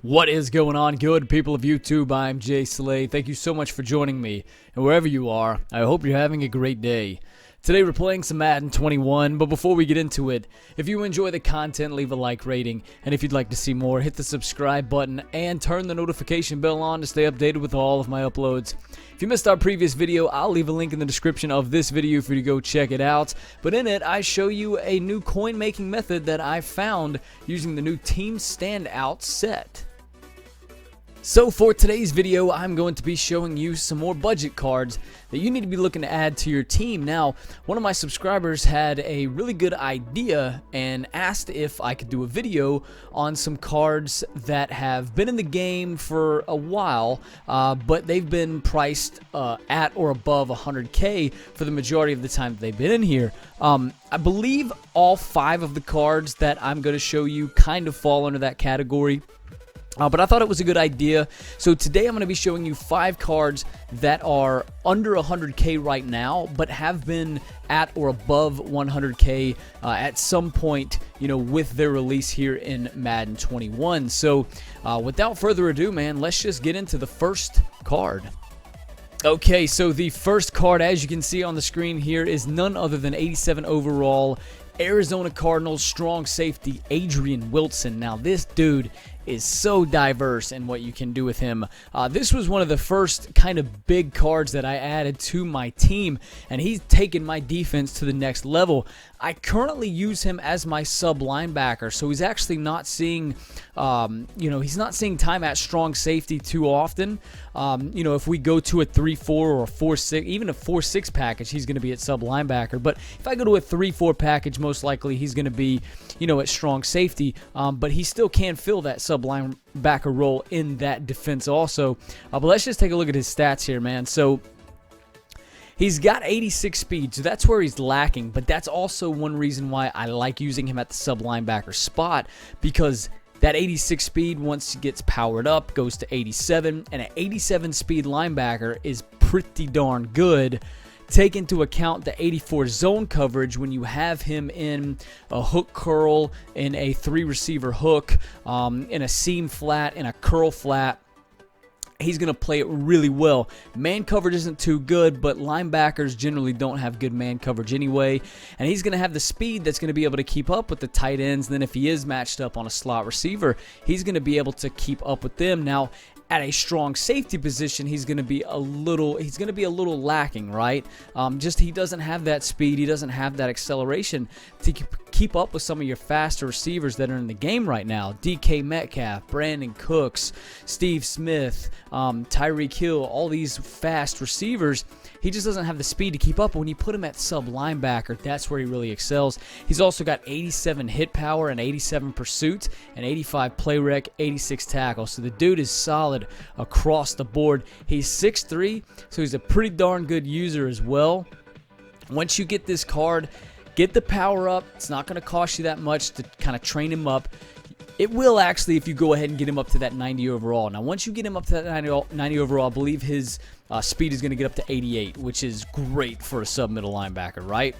What is going on, good people of YouTube? I'm ImJslay. Thank you so much for joining me. And wherever you are, I hope you're having a great day. Today we're playing some Madden 21, but before we get into it, if you enjoy the content, leave a like rating. And if you'd like to see more, hit the subscribe button and turn the notification bell on to stay updated with all of my uploads. If you missed our previous video, I'll leave a link in the description of this video for you to go check it out. But in it, I show you a new coin making method that I found using the new Team Standout set. So for today's video, I'm going to be showing you some more budget cards that you need to be looking to add to your team. Now, one of my subscribers had a really good idea and asked if I could do a video on some cards that have been in the game for a while, but they've been priced at or above 100K for the majority of the time that they've been in here. I believe all 5 of the cards that I'm going to show you kind of fall under that category. But I thought it was a good idea. So today I'm going to be showing you 5 cards that are under 100K right now, but have been at or above 100K at some point, you know, with their release here in Madden 21. So without further ado, man, let's just get into the first card. Okay, so the first card, as you can see on the screen here, is none other than 87 overall Arizona Cardinals strong safety Adrian Wilson. Now this dude is so diverse in what you can do with him. This was one of the first kind of big cards that I added to my team, and he's taken my defense to the next level. I currently use him as my sub linebacker, so he's actually not seeing, he's not seeing time at strong safety too often. If we go to a 3-4 or a 4-6, even a 4-6 package, he's going to be at sub linebacker. But if I go to a 3-4 package, most likely he's going to be, at strong safety. But he still can fill that sub linebacker role in that defense also. But let's just take a look at his stats here, man. So he's got 86 speed, so that's where he's lacking, but that's also one reason why I like using him at the sub linebacker spot, because that 86 speed, once he gets powered up, goes to 87, and an 87 speed linebacker is pretty darn good. Take into account the 84 zone coverage when you have him in a hook curl, in a 3-receiver hook, in a seam flat, in a curl flat. He's going to play it really well. Man coverage isn't too good, but linebackers generally don't have good man coverage anyway. And he's going to have the speed that's going to be able to keep up with the tight ends. And then if he is matched up on a slot receiver, he's going to be able to keep up with them. Now, at a strong safety position, he's going to be a little lacking, right? He doesn't have that speed, he doesn't have that acceleration to keep up with some of your faster receivers that are in the game right now. DK Metcalf, Brandon Cooks, Steve Smith, Tyreek Hill, all these fast receivers. He just doesn't have the speed to keep up. When you put him at sub linebacker, that's where he really excels. He's also got 87 hit power and 87 pursuit and 85 play rec, 86 tackle. So the dude is solid across the board. He's 6'3", so he's a pretty darn good user as well. Once you get this card, get the power up. It's not going to cost you that much to kind of train him up. It will actually if you go ahead and get him up to that 90 overall. Now, once you get him up to that 90 overall, I believe his speed is going to get up to 88, which is great for a sub-middle linebacker, right?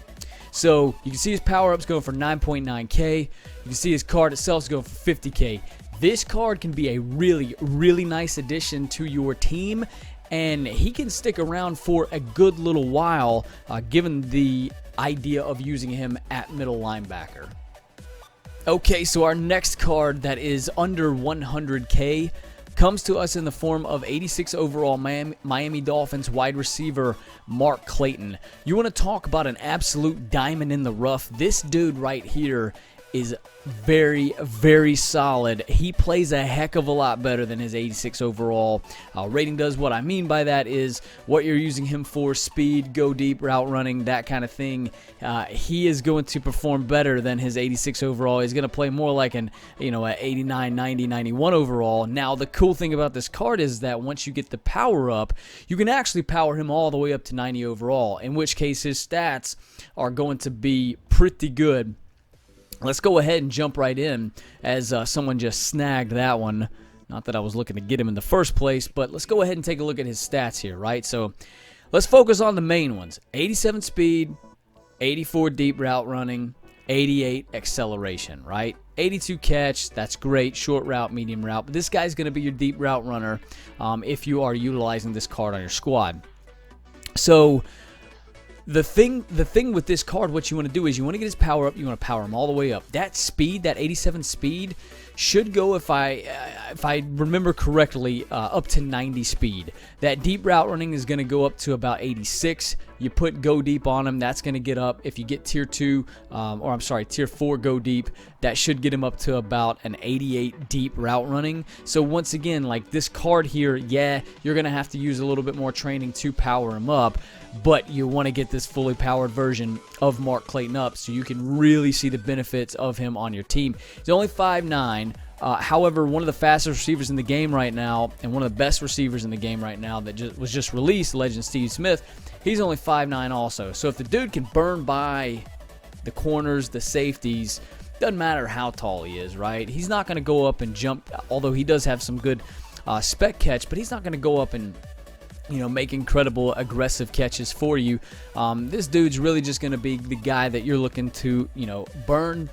So you can see his power-up's going for 9.9K. You can see his card itself is going for 50K. This card can be a really, really nice addition to your team, and he can stick around for a good little while, given the idea of using him at middle linebacker. Okay, so our next card that is under 100K comes to us in the form of 86 overall Miami Dolphins wide receiver Mark Clayton. You want to talk about an absolute diamond in the rough? This dude right here is very, very solid. He plays a heck of a lot better than his 86 overall rating does. What I mean by that is what you're using him for: speed, go deep, route running, that kind of thing. He is going to perform better than his 86 overall. He's going to play more like an 89, 90, 91 overall. Now, the cool thing about this card is that once you get the power up, you can actually power him all the way up to 90 overall, in which case his stats are going to be pretty good. Let's go ahead and jump right in, as someone just snagged that one. Not that I was looking to get him in the first place, but let's go ahead and take a look at his stats here, right? So let's focus on the main ones. 87 speed, 84 deep route running, 88 acceleration, right? 82 catch, that's great. Short route, medium route. But this guy's going to be your deep route runner if you are utilizing this card on your squad. So the thing with this card, what you want to do is you want to get his power up. You want to power him all the way up. That speed, that 87 speed, should go, if I remember correctly, up to 90 speed. That deep route running is going to go up to about 86. You put go deep on him, that's going to get up. If you get tier 2, or I'm sorry, tier 4 go deep, that should get him up to about an 88 deep route running. So once again, like this card here, yeah, you're going to have to use a little bit more training to power him up, but you want to get this fully powered version of Mark Clayton up so you can really see the benefits of him on your team. He's only 5'9". However, one of the fastest receivers in the game right now, and one of the best receivers in the game right now that was just released, Legend Steve Smith, he's only 5'9" also. So if the dude can burn by the corners, the safeties, doesn't matter how tall he is, right? He's not going to go up and jump, although he does have some good spec catch, but he's not going to go up and make incredible aggressive catches for you. This dude's really just going to be the guy that you're looking to, burn,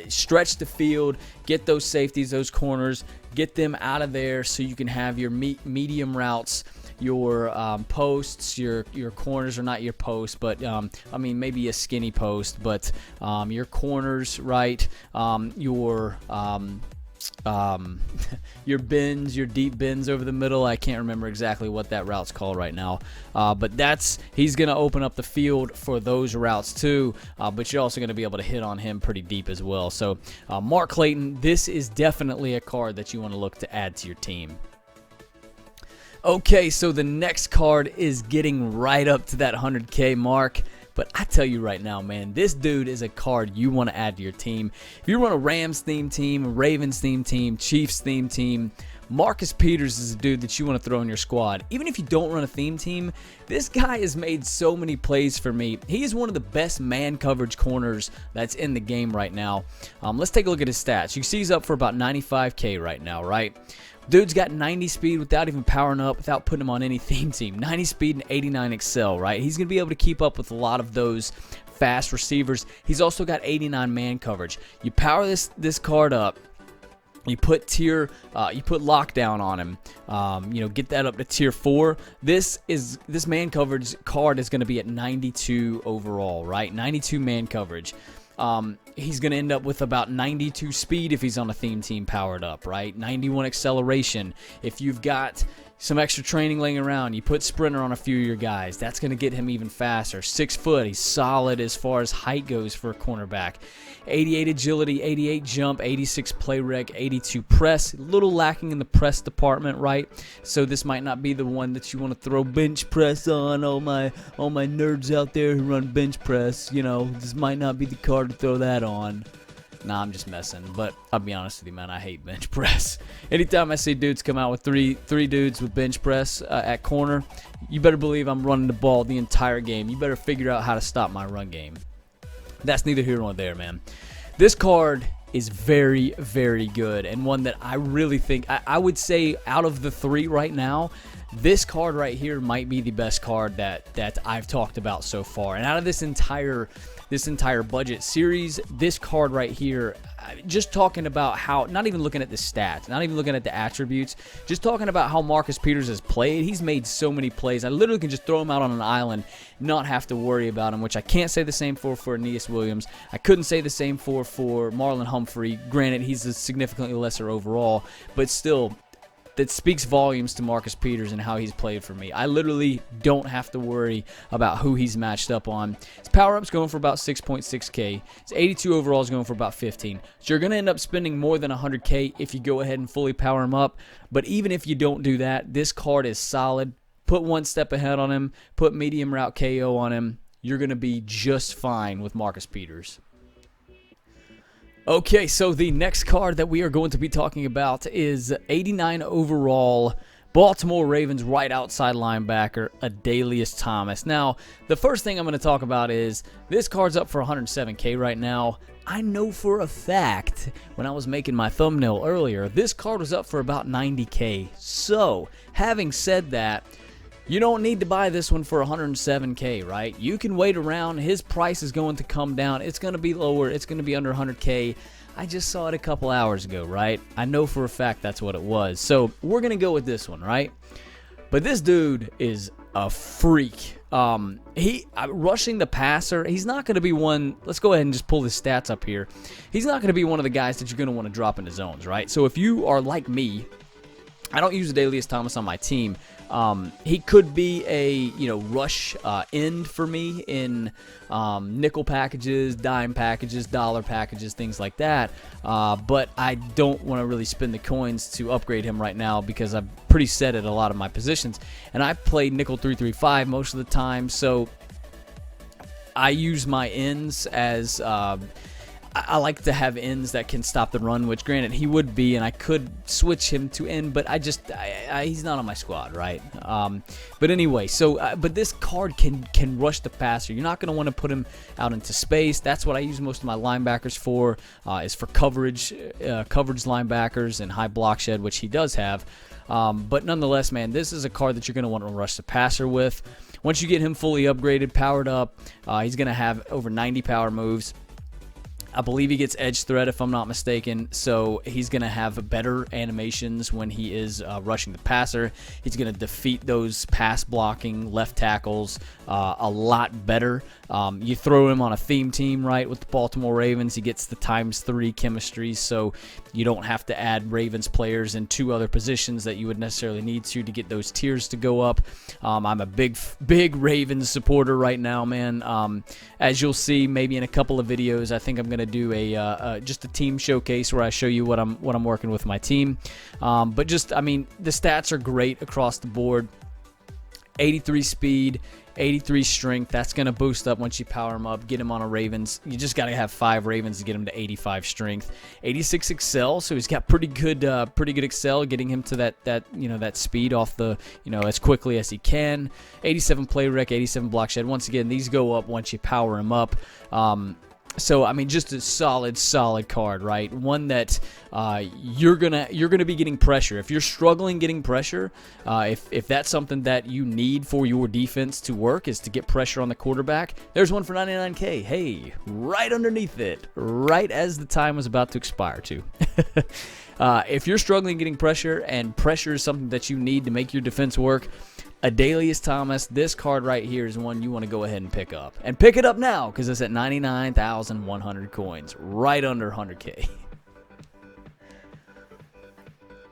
stretch the field, get those safeties, those corners, get them out of there so you can have your medium routes, your posts, your corners are not your posts, but I mean maybe a skinny post, but your corners, right? Your bends, your deep bends over the middle. I can't remember exactly what that route's called right now, but he's going to open up the field for those routes too, but you're also going to be able to hit on him pretty deep as well. So Mark Clayton, this is definitely a card that you want to look to add to your team. Okay, so the next card is getting right up to that 100K mark. But I tell you right now, man, this dude is a card you want to add to your team. If you run a Rams theme team, a Ravens theme team, Chiefs theme team, Marcus Peters is a dude that you want to throw in your squad. Even if you don't run a theme team, this guy has made so many plays for me. He is one of the best man coverage corners that's in the game right now. Let's take a look at his stats. You see he's up for about 95K right now, right? Dude's got 90 speed without even powering up, without putting him on any theme team. 90 speed and 89 excel, right? He's going to be able to keep up with a lot of those fast receivers. He's also got 89 man coverage. You power this card up. You put lockdown on him. Get that up to tier 4. This man coverage card is going to be at 92 overall, right? 92 man coverage. He's going to end up with about 92 speed if he's on a theme team powered up, right? 91 acceleration. If you've got some extra training laying around, you put sprinter on a few of your guys, that's going to get him even faster. 6 foot, he's solid as far as height goes for a cornerback. 88 agility, 88 jump, 86 play rec, 82 press. A little lacking in the press department, right? So this might not be the one that you want to throw bench press on. All my nerds out there who run bench press, this might not be the card to throw that on. Nah, I'm just messing, but I'll be honest with you, man, I hate bench press. Anytime I see dudes come out with three dudes with bench press at corner, you better believe I'm running the ball the entire game. You better figure out how to stop my run game. That's neither here nor there, man. This card is very, very good, and one that I really think, I would say out of the 3 right now, this card right here might be the best card that I've talked about so far. And out of this entire budget series, this card right here, just talking about how, not even looking at the stats, not even looking at the attributes, just talking about how Marcus Peters has played. He's made so many plays. I literally can just throw him out on an island, not have to worry about him, which I can't say the same for Aeneas Williams. I couldn't say the same for Marlon Humphrey. Granted, he's a significantly lesser overall, but still, that speaks volumes to Marcus Peters and how he's played for me. I literally don't have to worry about who he's matched up on. His power-up's going for about 6.6K. His 82 overall is going for about 15. So you're going to end up spending more than 100K if you go ahead and fully power him up. But even if you don't do that, this card is solid. Put one step ahead on him. Put medium route KO on him. You're going to be just fine with Marcus Peters. Okay, so the next card that we are going to be talking about is 89 overall Baltimore Ravens right outside linebacker, ADelius Thomas. Now, the first thing I'm going to talk about is this card's up for 107K right now. I know for a fact, when I was making my thumbnail earlier, this card was up for about 90K. So, having said that, You don't need to buy this one for 107K, right? You can wait around. His price is going to come down. It's going to be lower. It's going to be under 100K. I just saw it a couple hours ago, right? I know for a fact that's what it was. So we're going to go with this one, right? But this dude is a freak. Rushing the passer, he's not going to be one. Let's go ahead and just pull his stats up here. He's not going to be one of the guys that you're going to want to drop into zones, right? So if you are like me, I don't use ADelius Thomas on my team. He could be a rush end for me in nickel packages, dime packages, dollar packages, things like that. But I don't want to really spend the coins to upgrade him right now because I'm pretty set at a lot of my positions, and I play nickel 335 most of the time. So I use my ends as I like to have ends that can stop the run, which granted he would be, and I could switch him to end, but he's not on my squad, right? But anyway, but this card can rush the passer. You're not going to want to put him out into space. That's what I use most of my linebackers for, is for coverage linebackers and high block shed, which he does have. But nonetheless, man, this is a card that you're going to want to rush the passer with. Once you get him fully upgraded, powered up, he's going to have over 90 power moves. I believe he gets edge threat if I'm not mistaken, so he's going to have better animations when he is rushing the passer. He's going to defeat those pass blocking left tackles a lot better. You throw him on a theme team, right, with the Baltimore Ravens, he gets the ×3 chemistry, so you don't have to add Ravens players in 2 other positions that you would necessarily need to get those tiers to go up. I'm a big Ravens supporter right now, man. As you'll see maybe in a couple of videos, I think I'm going to do just a team showcase where I show you what I'm working with my team. But just, I mean, the stats are great across the board. 83 speed, 83 strength. That's going to boost up once you power him up. Get him on a Ravens. You just got to have 5 Ravens to get him to 85 strength. 86 excel, so he's got pretty good excel, getting him to that speed off the as quickly as he can. 87 play rec, 87 block shed. Once again, these go up once you power him up. So I mean, just a solid card, right? One that you're gonna be getting pressure. If you're struggling getting pressure, if that's something that you need for your defense to work, is to get pressure on the quarterback, there's one for 99K. Hey, right underneath it, right as the time was about to expire too. If you're struggling getting pressure, and pressure is something that you need to make your defense work, ADelius Thomas, this card right here is one you want to go ahead and pick up. And pick it up now, because it's at 99,100 coins, right under 100K.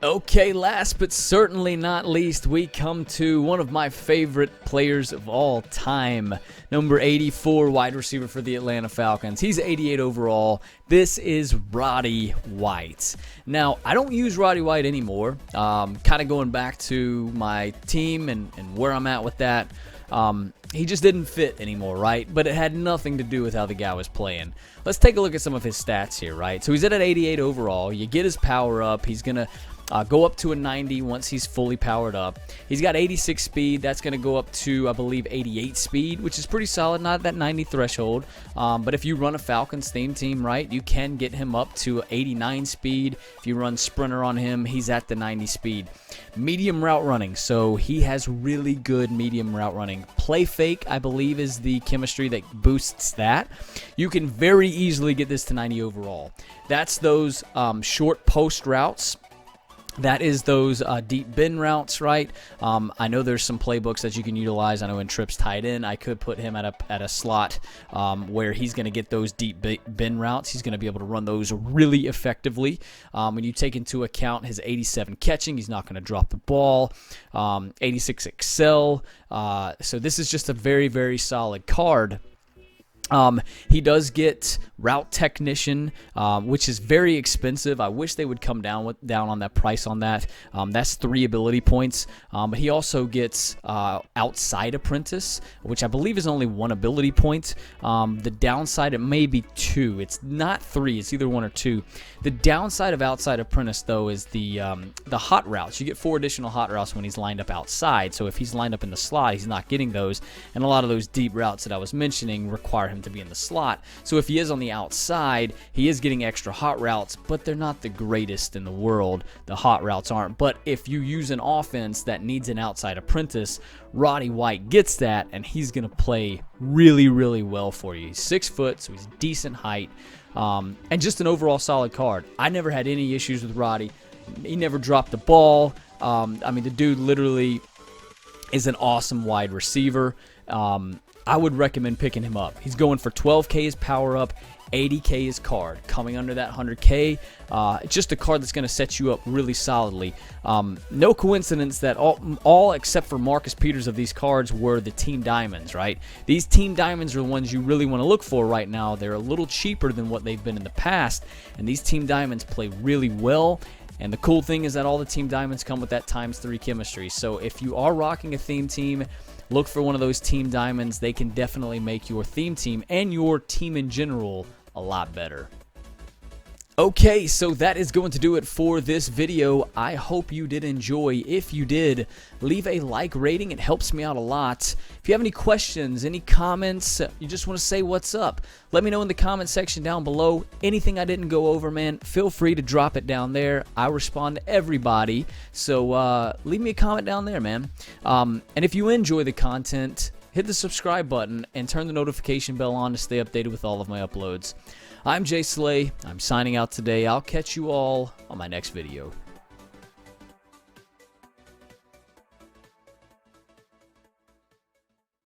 Okay, last but certainly not least, we come to one of my favorite players of all time. Number 84, wide receiver for the Atlanta Falcons. He's 88 overall. This is Roddy White. Now, I don't use Roddy White anymore. Kind of going back to my team and where I'm at with that. He just didn't fit anymore, right? But it had nothing to do with how the guy was playing. Let's take a look at some of his stats here, right? So he's at an 88 overall. You get his power up. He's going to go up to a 90 once he's fully powered up. He's got 86 speed. That's going to go up to, I believe, 88 speed, which is pretty solid. Not that 90 threshold. But if you run a Falcons theme team, right, you can get him up to 89 speed. If you run Sprinter on him, he's at the 90 speed. Medium route running. So he has really good medium route running. Play fake, I believe, is the chemistry that boosts that. You can very easily get this to 90 overall. That's those short post routes. That is those deep bin routes, right? I know there's some playbooks that you can utilize. I know in trips tight end, I could put him at a slot where he's going to get those deep bin routes. He's going to be able to run those really effectively. When you take into account his 87 catching, he's not going to drop the ball. 86 excel. So this is just a very, very solid card. He does get route technician, which is very expensive. I wish they would come down on that price on that. That's 3 ability points. But he also gets outside apprentice, which I believe is only 1 ability point. The downside, it may be 2. It's not 3. It's either 1 or 2. The downside of outside apprentice, though, is the hot routes. You get 4 additional hot routes when he's lined up outside. So if he's lined up in the slot, he's not getting those. And a lot of those deep routes that I was mentioning require him him to be in the slot. So if he is on the outside, he is getting extra hot routes, but they're not the greatest in the world. The hot routes aren't. But if you use an offense that needs an outside apprentice, Roddy White gets that, and he's going to play really, really well for you. He's 6 foot, so he's decent height, and just an overall solid card. I never had any issues with Roddy. He never dropped the ball. I mean, the dude literally is an awesome wide receiver. I would recommend picking him up. He's going for 12K his power up, 80K his card. Coming under that 100K, it's just a card that's going to set you up really solidly. No coincidence that all except for Marcus Peters of these cards were the Team Diamonds, right? These Team Diamonds are the ones you really want to look for right now. They're a little cheaper than what they've been in the past, and these Team Diamonds play really well. And the cool thing is that all the Team Diamonds come with that ×3 chemistry. So if you are rocking a theme team, look for one of those Team Diamonds. They can definitely make your theme team and your team in general a lot better. Okay, so that is going to do it for this video. I hope you did enjoy. If you did, leave a like rating. It helps me out a lot. If you have any questions, any comments, you just want to say what's up, let me know in the comment section down below. Anything I didn't go over, man, feel free to drop it down there. I respond to everybody, so leave me a comment down there, man. And if you enjoy the content, hit the subscribe button and turn the notification bell on to stay updated with all of my uploads. I'm jslayyfitness. I'm signing out today. I'll catch you all on my next video.